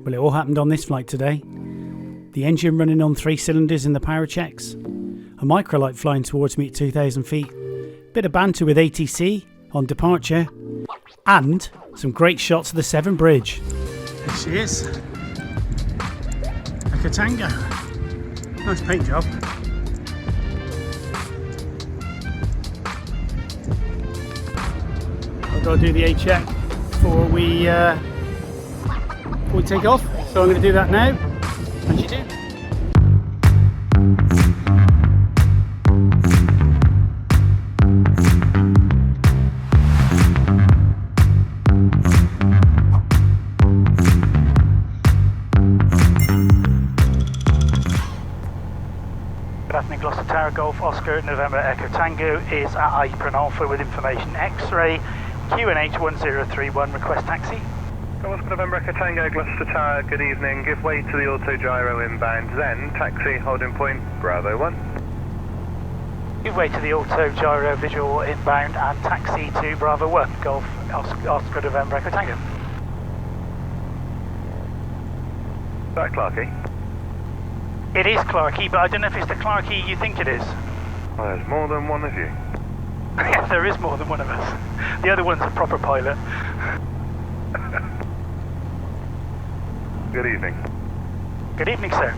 Well, it all happened on this flight today. The engine running on 3 cylinders in the power checks, a microlight flying towards me at 2,000 feet, bit of banter with ATC on departure, and some great shots of the Severn Bridge. There she is, a Katanga. Nice paint job. I've got to do the A check before we take off, so I'm going to do that now. As you do. Good afternoon, Gloucester Tower Golf Oscar November Echo Tango is at Apron Alpha with information X-ray QNH 1031, request taxi. Oscar November Echo Tango, Gloucester Tower, good evening. Give way to the auto gyro inbound, then taxi holding point Bravo 1. Give way to the auto gyro visual inbound and taxi to Bravo 1, Golf Oscar November Echo Tango. Is that Clarkey? It is Clarkey, but I don't know if it's the Clarkey you think it is. Well, there's more than one of you. Yeah, there is more than one of us. The other one's a proper pilot. Good evening. Good evening, sir.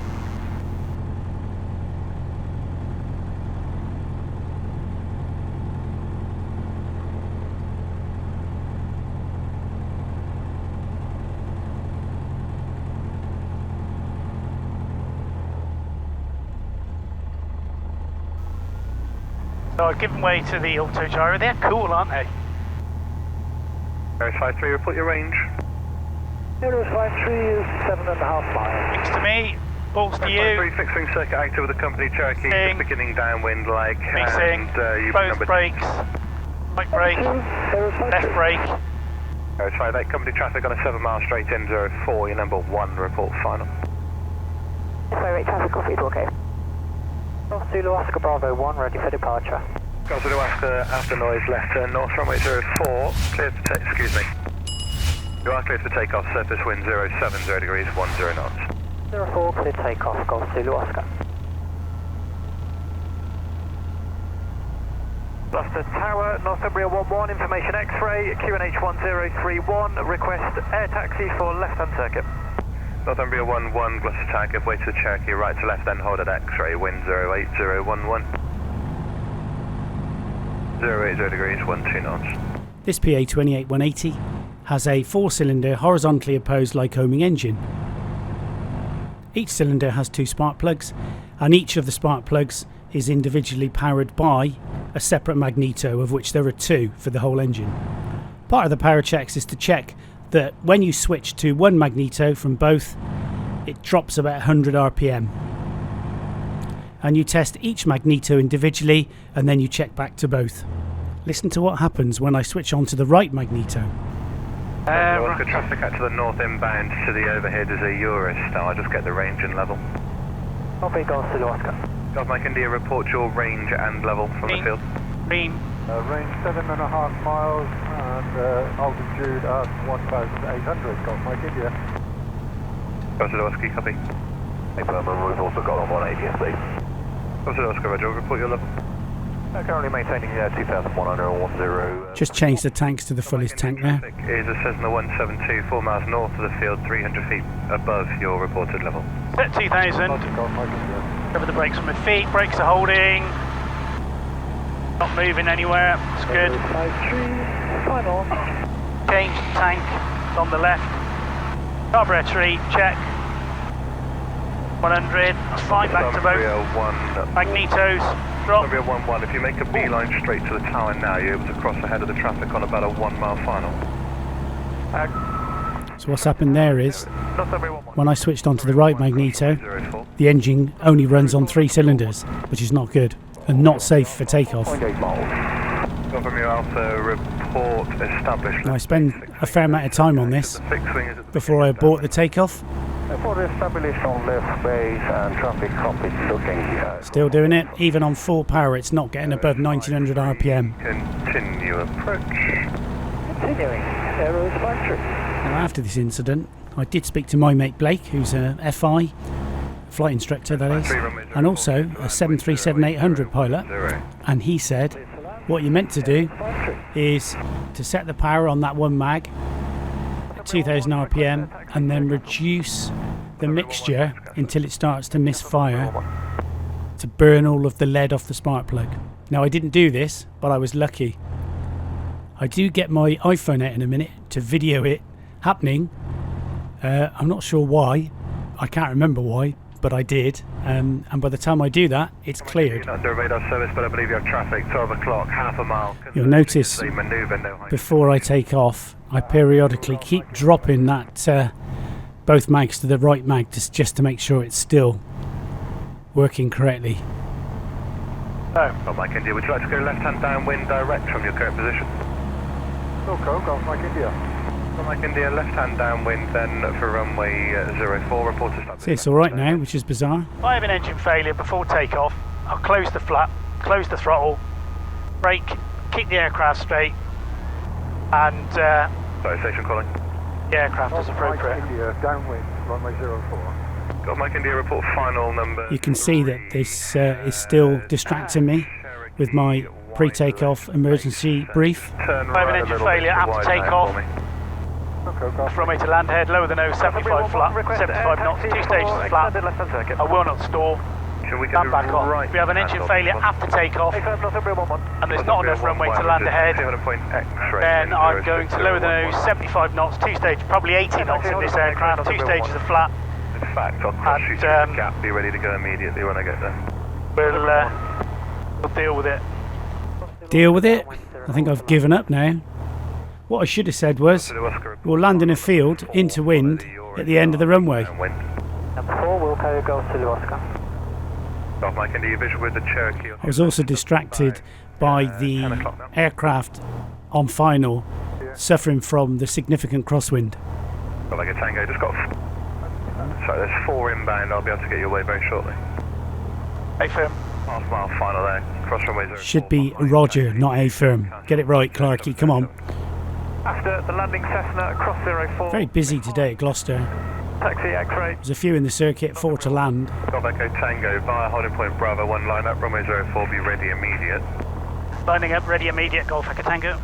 So I've given way to the auto gyro. They're cool, aren't they? Aero 53, report your range. Aero 53 is 7.5 miles. Thanks to me. Balls to you. 53, fixed wing circuit active with the company Cherokee, just beginning downwind leg. Mixing. Both brakes. Right brake. Left brake. Aero 58, company traffic on a 7 mile straight in 04, your number 1, report final. Flight traffic coffee is okay. Zulu Oscar Bravo 1, ready for departure. Zulu Oscar, after noise, left turn north, runway 04, cleared for excuse me. You are cleared for takeoff, surface wind 070 degrees, 10 knots. 04, cleared takeoff, Golf Zulu Oscar. Gloucester Tower, Northumbria 11, information X-ray, QNH 1031, request air taxi for left-hand circuit. Northumbria 11, Gloucester Tower, give way to the Cherokee, right to left, then hold at X-ray, wind 08011. 080 degrees, 12 knots. This PA28180 has a 4-cylinder horizontally opposed Lycoming engine. Each cylinder has 2 spark plugs, and each of the spark plugs is individually powered by a separate magneto, of which there are 2 for the whole engine. Part of the power checks is to check that when you switch to one magneto from both, it drops about 100 RPM. And you test each magneto individually, and then you check back to both. Listen to what happens when I switch on to the right magneto. Oscar traffic out to the north inbound to the overhead is a Eurostar. I'll just get the range and level. Copy, Golf Zulu Oscar. Golf Mike India, report your range and level from the field. Green. Range 7.5 miles and altitude at 1,800. Golf Mike India. Golf Zulu Oscar, copy. We've also got on 180, please. Golf Zulu Oscar, Roger, report your level. Currently maintaining 2,110. Just change the tanks to the fullest tank there. Is a Cessna 172, 4 miles north of the field, 300 feet above your reported level. Set 2000. Cover the brakes on my feet. Brakes are holding. Not moving anywhere. It's good. 53, final. Change tank on the left. Carburetry check. 100. Fine back to both. Magnetos. Drop. Northumbria 11, if you make a beeline straight to the tower now, you're able to cross ahead of the traffic on about a 1 mile final. So what's happened there is, when I switched onto the right magneto, the engine only runs on 3 cylinders, which is not good and not safe for takeoff. Northumbria Alpha, report established. Now I spend a fair amount of time on this before I abort the takeoff. For established on left base and traffic copy looking. Still doing it, even on full power it's not getting above 1900 RPM. Continue approach. Continuing, Aero 53. Now after this incident, I did speak to my mate Blake, who's a FI, flight instructor that is, and also a 737-800 pilot, and he said what you're meant to do is to set the power on that one mag at 2000 RPM and then reduce the mixture until it starts to misfire to burn all of the lead off the spark plug. Now I didn't do this, but I was lucky. I do get my iPhone out in a minute to video it happening. I'm not sure why, I can't remember why, but I did, and by the time I do that, it's cleared. Under radar service, but I believe you have traffic, 12 o'clock, half a mile. You'll notice before I take off, I periodically keep dropping that both mags to the right mag just to make sure it's still working correctly. Mike India, would you like to go left-hand downwind direct from your current position? Wilco, Golf Mike India. Mike India, left-hand downwind then for runway 04, report to stop. See, it's alright now, which is bizarre. If I have an engine failure before takeoff, I'll close the flap, close the throttle, brake, keep the aircraft straight, and Sorry, station calling. the aircraft as appropriate. Mike India, downwind, runway 04. Got Mike India, report final number. You can see that this is still distracting me with my pre-takeoff emergency brief. Turn I have an right a engine little bit failure to after wide now takeoff. for me. Runway to land head, lower the nose, 75 flat, 75 knots, 2 stages of flat. I will not stall. We Stand back off. If we have an engine failure after takeoff and there's not enough runway to land ahead, then I'm going to lower the nose, 75 knots, 2 stages, probably 80 knots in this aircraft, 2 stages of flat. In fact, I'll cross you through the gap, be ready to go immediately when I get there. We'll deal with it. Deal with it? I think I've given up now. What I should have said was, we'll land in a field, into wind, at the end of the runway. Number 4, Wilco goes to Oscar. Mike India, visual with the Cherokee. I was also distracted by the aircraft on final suffering from the significant crosswind. Got like a Tango, just got... Sorry, there's 4 inbound, I'll be able to get you away very shortly. Hey, firm. Half mile final there, cross runway 04. Should be Roger, not A firm. Get it right, Clarky, come on. After the landing Cessna, cross 04. Very busy today at Gloucester. Taxi X-ray. There's a few in the circuit, 4 to land. Golf Echo Tango via holding point Bravo 1 line up, runway 04, be ready immediate. Lining up, ready immediate, Golf Echo Tango.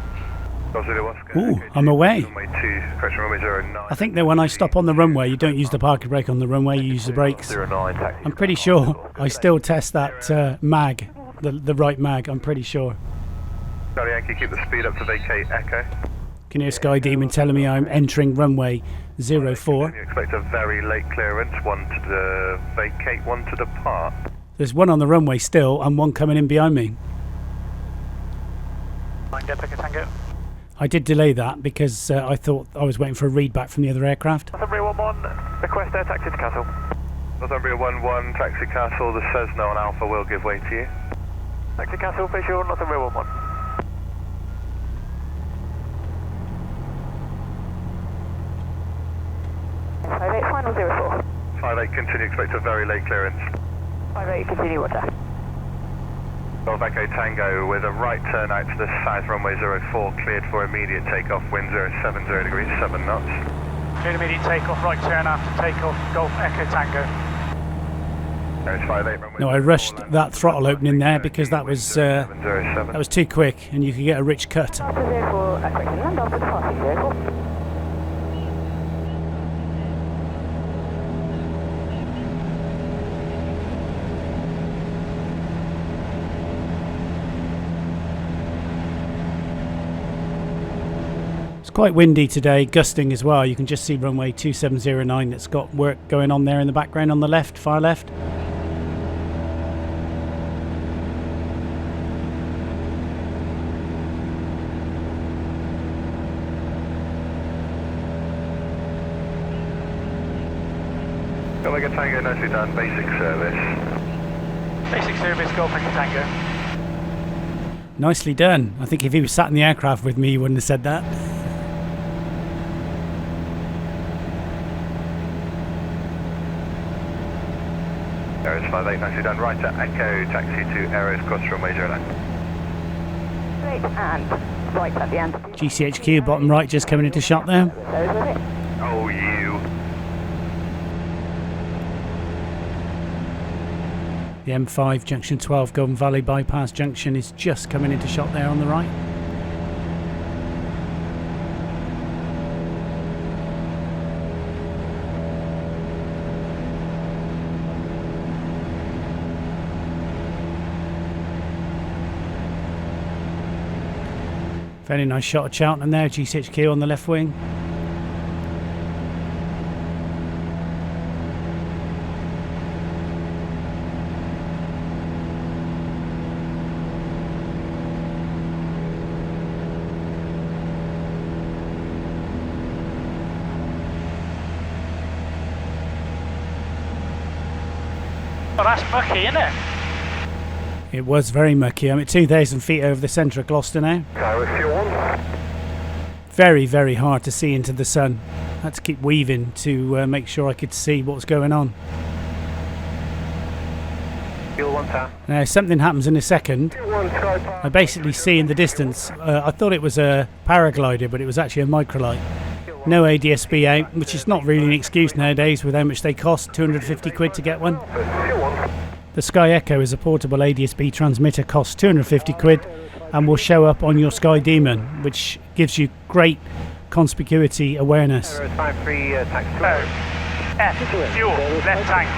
Ooh, I'm away. Runway 2, correction, runway 09. I think that when I stop on the runway, you don't use the parking brake on the runway, you use the brakes. 09, taxi. I'm pretty sure I still test that mag, the right mag, I'm pretty sure. Charlie Yankee, keep the speed up to vacate Echo. Can hear Sky Demon telling me I'm entering runway 04. You expect a very late clearance, 1 to vacate, 1 to depart. There's one on the runway still and one coming in behind me. Tango. I did delay that because I thought I was waiting for a read back from the other aircraft. Northumbria 11, request air taxi to Castle. Northumbria 11, taxi Castle, the Cessna on Alpha will give way to you. Taxi Castle, visual, Northumbria 11. Final 04. 58, continue, expect a very late clearance. 58, continue, Roger. Golf Echo Tango with a right turn out to the south, runway 04, cleared for immediate takeoff, wind 070 degrees, 7 knots. Cleared immediate takeoff, right turn after takeoff, Golf Echo Tango. No, I rushed that throttle opening there because that was too quick and you could get a rich cut. Quite windy today, gusting as well. You can just see runway 2709 that's got work going on there in the background on the left, far left. Golf Echo Tango, nicely done, basic service. Basic service, Golf Echo Tango. Nicely done. I think if he was sat in the aircraft with me, he wouldn't have said that. Aeros 58, nicely done. Right to Echo, taxi to Aeros, cross runway 09. Great, and right at the end. GCHQ, bottom right, just coming into shot there. Oh, you. The M5 junction 12 Golden Valley bypass junction is just coming into shot there on the right. Very nice shot of Cheltenham there, GCHQ on the left wing. Oh, that's mucky, isn't it? It was very mucky. I'm at 2,000 feet over the centre of Gloucester now. Very, very hard to see into the sun. Had to keep weaving to make sure I could see what was going on. Now something happens in a second. I basically see in the distance, I thought it was a paraglider, but it was actually a microlight. No ADSB out, which is not really an excuse nowadays with how much they cost, 250 quid to get one. The Sky Echo is a portable ADSB transmitter, costs 250 quid and will show up on your Sky Demon, which gives you great conspicuity awareness. F, fuel, left tank,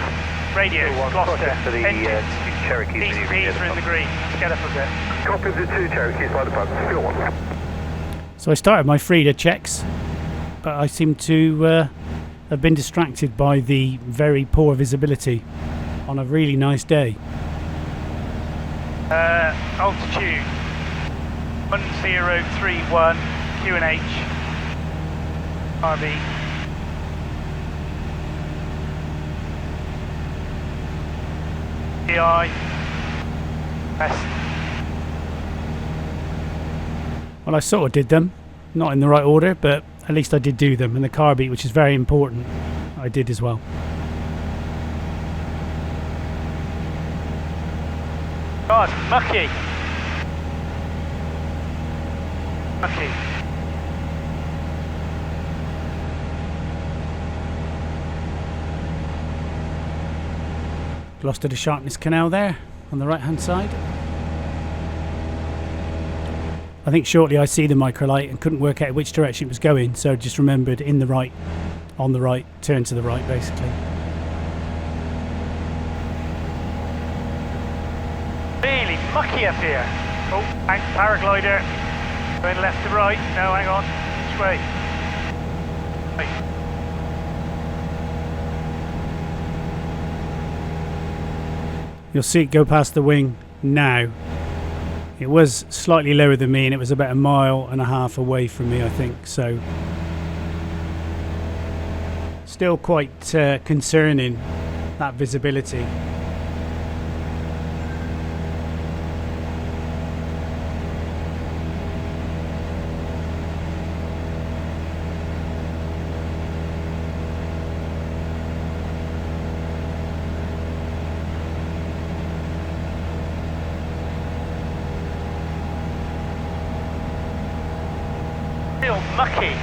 radio, Gloucester, engines, DCPs are in the green, get up a bit. Copy of the 2 Cherokees by the front, fuel 1. So I started my Frida checks, but I seem to have been distracted by the very poor visibility on a really nice day. Altitude 1031 QNH RV. EI West. Well, I sort of did them, not in the right order, but at least I did do them, and the car beat, which is very important, I did as well. God, mucky. Mucky. Gloucester to Sharpness Canal there on the right hand side. I think shortly I see the microlight and couldn't work out which direction it was going, so just remembered in the right, on the right, turn to the right basically. Really mucky up here. Oh, hang, paraglider. Going left to right. No, hang on. Which way? Right. You'll see it go past the wing now. It was slightly lower than me and it was about 1.5 miles away from me, I think, so still quite concerning, that visibility. Still mucky.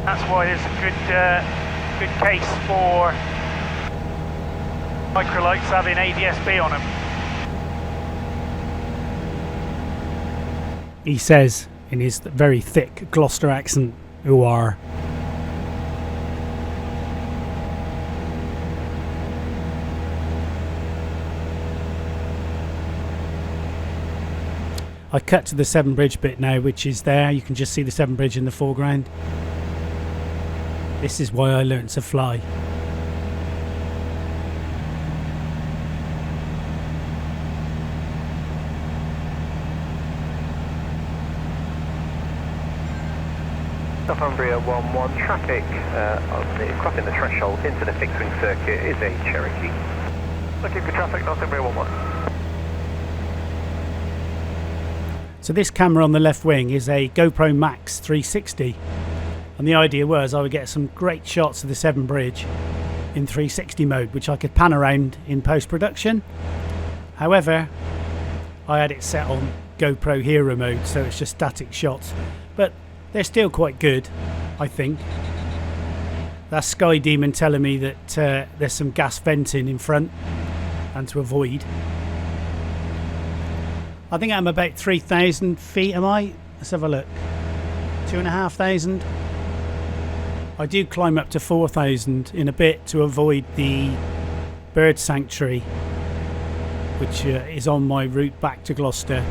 That's why there's a good case for microlights having ADSB on them. He says in his very thick Gloucester accent, "Who are?" I cut to the Severn Bridge bit now, which is there. You can just see the Severn Bridge in the foreground. This is why I learnt to fly. Northumbria 11, traffic crossing the threshold into the fixed wing circuit is a Cherokee. Looking for traffic, Northumbria 11. So this camera on the left wing is a GoPro Max 360, and the idea was I would get some great shots of the Severn Bridge in 360 mode, which I could pan around in post-production. However, I had it set on GoPro Hero mode, so it's just static shots, but they're still quite good, I think. That's Sky Demon telling me that there's some gas venting in front and to avoid. I think I'm about 3,000 feet, am I? Let's have a look. 2,500. I do climb up to 4,000 in a bit to avoid the bird sanctuary, which is on my route back to Gloucester.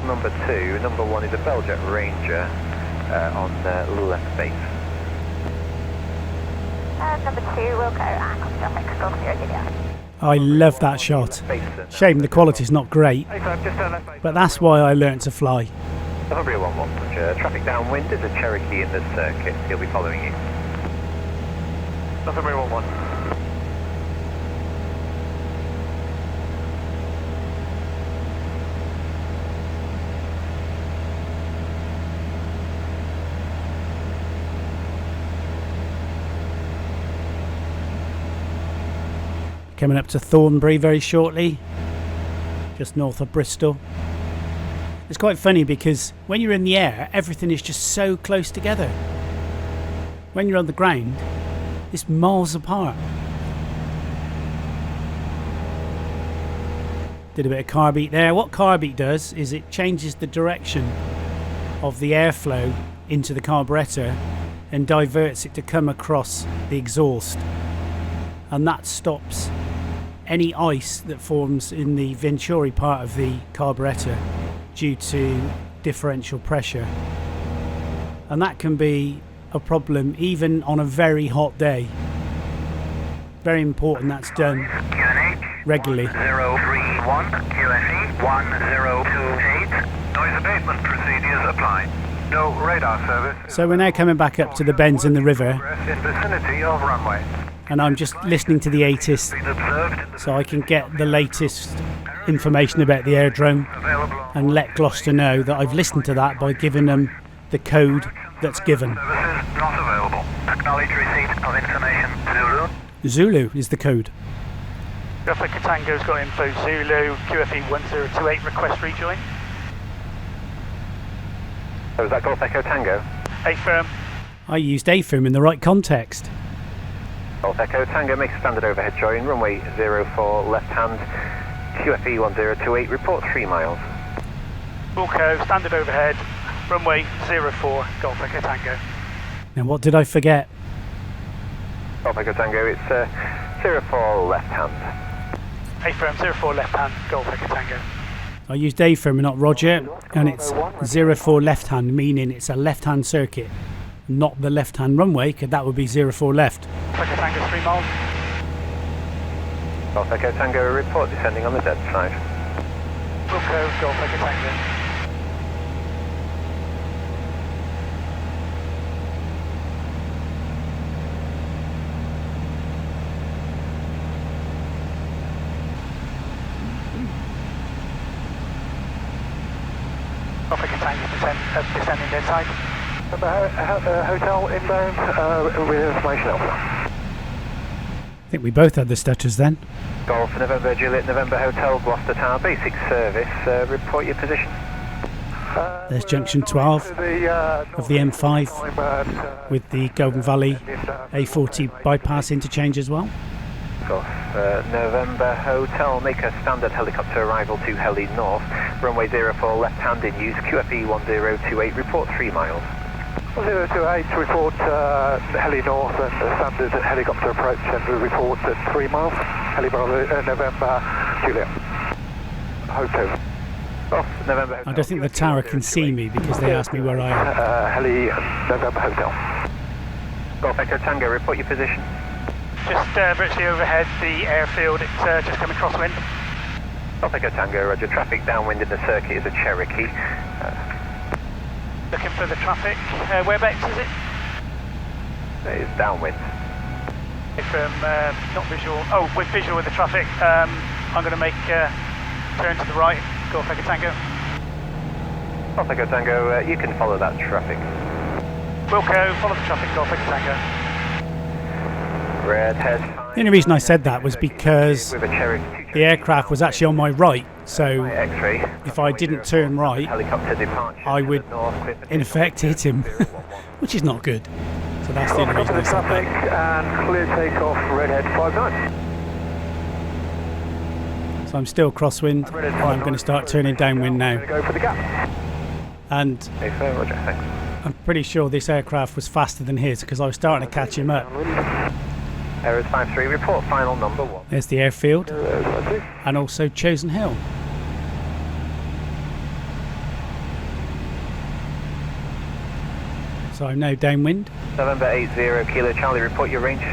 Number 2, number 1 is a Belgian Ranger on left base. Number 2, Wilco and Catastrophic, Golf 0 I love that shot. Shame the quality's not great, but that's why I learnt to fly. November 11, traffic downwind is a Cherokee in the circuit, he'll be following you. November 11. Coming up to Thornbury very shortly, just north of Bristol. It's quite funny because when you're in the air, everything is just so close together. When you're on the ground, it's miles apart. Did a bit of carb heat there. What carb heat does is it changes the direction of the airflow into the carburettor and diverts it to come across the exhaust. And that stops any ice that forms in the venturi part of the carburettor due to differential pressure. And that can be a problem even on a very hot day. Very important that's done regularly. 031 QFE 1028. Noise abatement procedures applied. No radar service. So we're now coming back up to the bends in the river. In vicinity of runway. And I'm just listening to the ATIS so I can get the latest information about the aerodrome and let Gloucester know that I've listened to that by giving them the code that's given. Services not available. Acknowledge receipt of information. Zulu. Zulu is the code. Alpha Tango's got info. Zulu, QFE 1028, request rejoin. So is that Golf Echo Tango? A firm. I used AFIRM in the right context. Golf Echo Tango, make a standard overhead join, runway 04 left hand, QFE 1028, report 3 miles. Wilco, standard overhead, runway 04, Golf Echo Tango. Now what did I forget? Golf Echo Tango, it's 04 left hand. A firm, 04 left hand, Golf Echo Tango. I used AFIRM and not Roger, and it's 04 left hand, meaning it's a left hand circuit, not the left hand runway, because that would be 04 left. Echo Tango 3 miles. Golf Echo Tango, report descending on the dead side. Wilco, Golf Echo Tango. Golf Echo Tango descending dead side. Hotel inbound with information alpha. I think we both had the stutters then. Golf November Juliet November Hotel Gloucester Tower, basic service, report your position. There's junction 12 of the M5 with the Golden Valley A40 bypass interchange as well. Golf November Hotel, make a standard helicopter arrival to Heli North, runway 04 left hand in use, QFE 1028, report 3 miles. 028 to report heli north and standard helicopter approach and we report at 3 miles. Heli Bravo, November, Juliet. Hotel. Off November Hotel. I don't think the tower can see me because they asked me where I am. Heli November Hotel. Golf Echo Tango, report your position. Just virtually overhead the airfield, it's just coming crosswind. Golf Echo Tango, roger. Traffic downwind in the circuit is a Cherokee. Looking for the traffic. Whereabouts is it? It is downwind. From not visual. Oh, with visual with the traffic. I'm going to make turn to the right. Golf Echo Tango. Golf Echo Tango, you can follow that traffic. Wilco, follow the traffic. Golf Echo Tango. Red head. The only reason I said that was because the aircraft was actually on my right, so if I didn't turn right, I would in effect hit him, which is not good. So that's the only reason I said traffic that. and clear takeoff, redhead 59. So I'm still crosswind. I'm going to start turning downwind now. Go for the gap. And Hey, sir, roger, thanks. I'm pretty sure this aircraft was faster than his because I was starting to catch him up. Errors 53, report final number 1. There's the airfield and also Chosen Hill. So I'm now downwind. November 80 Kilo Charlie, report your range.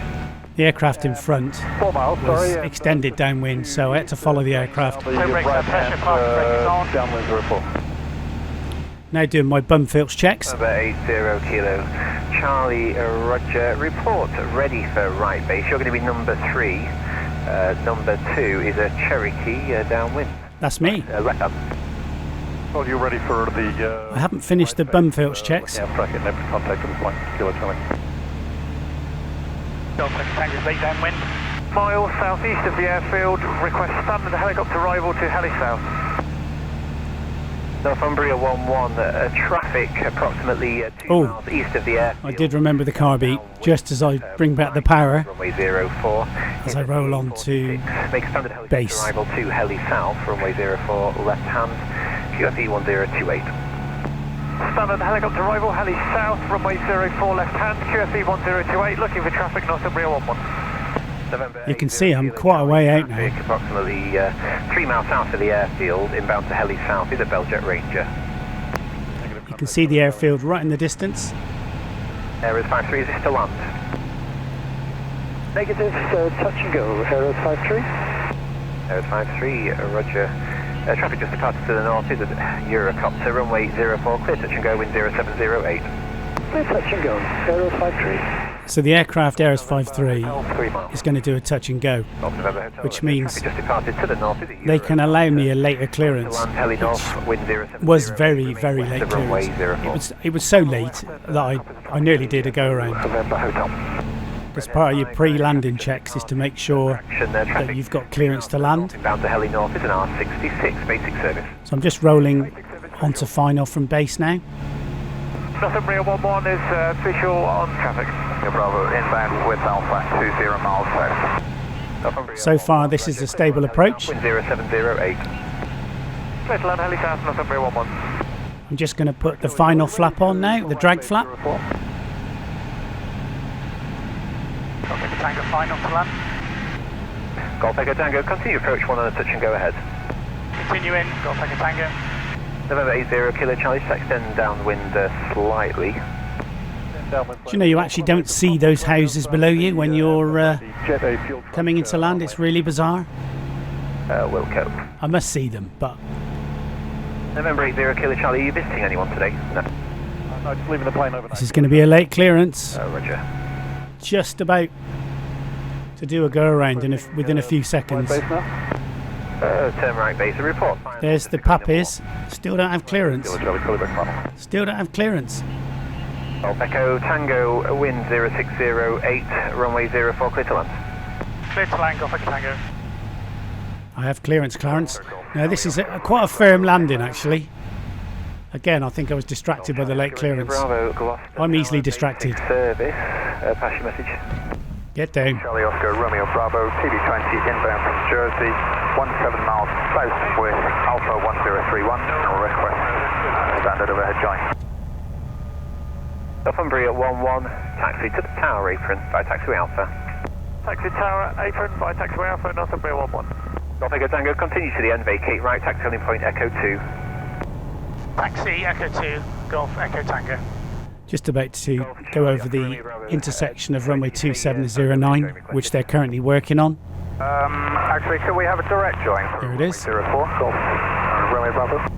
The aircraft in front 4 miles, was sorry. extended downwind, so I had to follow the aircraft. Toe brakes are pressure, parking brake is on. Downwind report. Now doing my bum filch checks. Number 80 Kilo Charlie, roger, report ready for right base. You're going to be number 3. Number 2 is a Cherokee downwind. That's me. Left up. Well, you ready for the... I haven't finished the bum filch checks. Yeah, bracket, never contact with point, Kilo Charlie. Golf Echo Tango's late downwind. Miles southeast of the airfield, request standard helicopter arrival to heli south. Northumbria 1-1, traffic approximately 2 miles east of the airfield. I did remember the car beat just as I bring back the power Runway 04. as I roll on to Make a standard helicopter base. arrival to heli south, runway 04 left hand, QFE 1028. Standard helicopter arrival, heli south, runway 04 left hand, QFE 1028, looking for traffic, Northumbria 1-1. You can see I'm quite a way out now. Approximately 3 miles south of the airfield, inbound to heli south is a Belljet Ranger. You can see the airfield right in the distance. Errors 53, is this to land? Negative, touch and go, Errors 53. Errors 53, roger. Traffic just departed to the north is a Eurocopter, runway 04, clear touch and go, wind 0708. Clear touch and go, Errors 53. So the aircraft Airs 53 is going to do a touch and go, which means they can allow me a later clearance. It was very, very late clearance. It was so late that I nearly did a go around. As part of your pre-landing checks is to make sure that you've got clearance to land. So I'm just rolling onto final from base now. Northumbria 1-1 is visual on traffic. Bravo inbound with Alpha 20 miles south. So far this is a stable approach. Wind 0708. Clear to land heli south, Northumbria 1-1. I'm just going to put the final flap on now, the drag flap. Golf Echo Tango final to land. Golf Echo Tango, continue approach 1 on a touch and go ahead. Continue in, Golf Echo Tango. November 80 Kilo Charlie, extend downwind slightly. Do you know you actually don't see those houses below you when you're coming into land? It's really bizarre. Wilco. I must see them, but... November 80 Kilo Charlie, are you visiting anyone today? No. No, just leaving the plane overnight. This is going to be a late clearance. Roger. Just about to do a go around within a few seconds. Turn right base, a report. There's the puppies. Still don't have clearance. Still don't have clearance. Golf Echo Tango, wind 0608, runway 04, clear to land. Clear to land, Golf Echo Tango. I have clearance, Clarence. Now this is quite a firm landing actually. Again, I think I was distracted by the late clearance. Bravo, Gloucester. I'm easily distracted. Service, pass your message. Get down. Charlie Oscar, Romeo Bravo, TB20 inbound from Jersey, 17 miles south with Alpha 1031, general request, standard overhead join. Northumbria 11, taxi to the tower apron by taxiway Alpha. Taxi tower, apron by taxiway Alpha, Northumbria 11. Golf Echo Tango, continue to the end, vacate right, taxi holding point Echo 2. Taxi Echo 2, Golf Echo Tango. Just about to go over the intersection of runway 2709, which they're currently working on. Actually, could we have a direct join? There it is. 04, Golf, runway Bravo.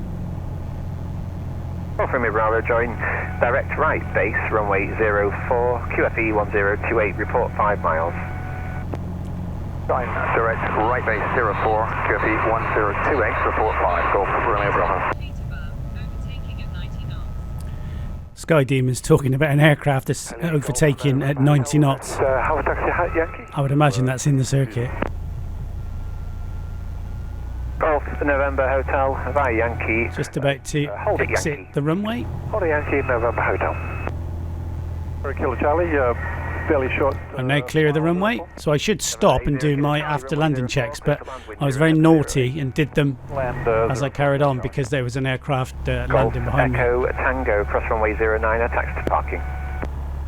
Golf Romeo Bravo, join direct right, base, runway 04, QFE 1028, report 5 miles. Join direct right base 04, QFE 1028, report 5, Golf, Romeo Bravo. Sky Demon's talking about an aircraft that's overtaking at 90 knots. How taxi Yankee? I would imagine that's in the circuit. Golf November Hotel via Yankee. Just about to exit the runway. Hold a Yankee, November Hotel. For Kilo Charlie, fairly short. I'm now clear of the runway, so I should stop and do my after landing checks, but I was very naughty and did them as I carried on because there was an aircraft landing behind me. Echo Tango, cross runway 09, taxi to parking.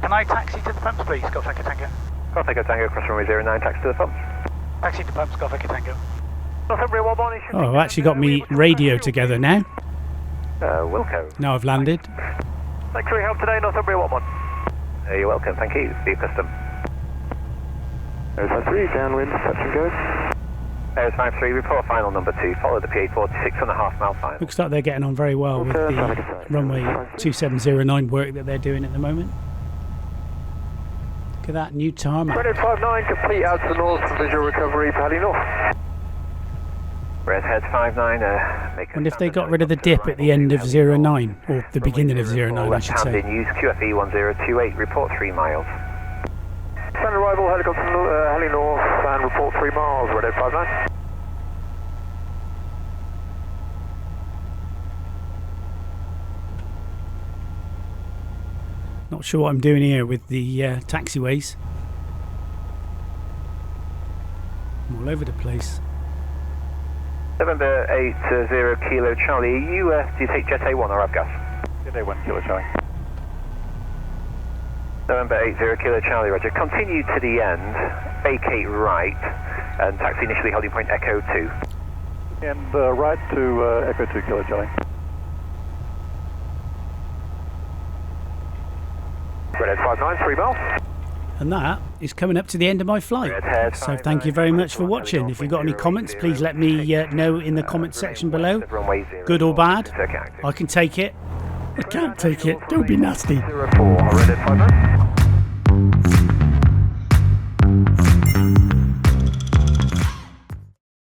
Can I taxi to the pumps, please, Golf Echo Tango? Golf Echo Tango, cross runway 09, taxi to the pumps. Taxi to pumps, Golf Echo Tango. Oh, I've actually got me radio together now. Wilco. Now I've landed. Thanks for your help today, Northumbria 11. You're welcome, thank you. Be custom. Airs 53, downwind, touch and go. Airs 53, report final number 2, follow the PA 46.5 mile final. Looks like they're getting on very well with the runway 2709 work that they're doing at the moment. Look at that new tarmac. 29, complete out to the north for visual recovery, Paddy North. Redhead 59, And if they got rid of the dip at the end of 09, or the beginning of 09, I should say. in use, QFE 1028, report 3 miles. Standard arrival, helicopter heli north, and report 3 miles, Redhead 59. Not sure what I'm doing here with the taxiways. I'm all over the place. November 80 Kilo Charlie, do you take Jet A1 or Avgas? Jet A1 Kilo Charlie. November 80 Kilo Charlie, roger. Continue to the end, vacate right, and taxi initially holding point Echo 2. And right to Echo 2 Kilo Charlie. Redhead 59, 3 miles. And that is coming up to the end of my flight. So thank you very much for watching. If you've got any comments, please let me know in the comments section below. Good or bad, I can take it. I can't take it. Don't be nasty. 04, Redhead 59.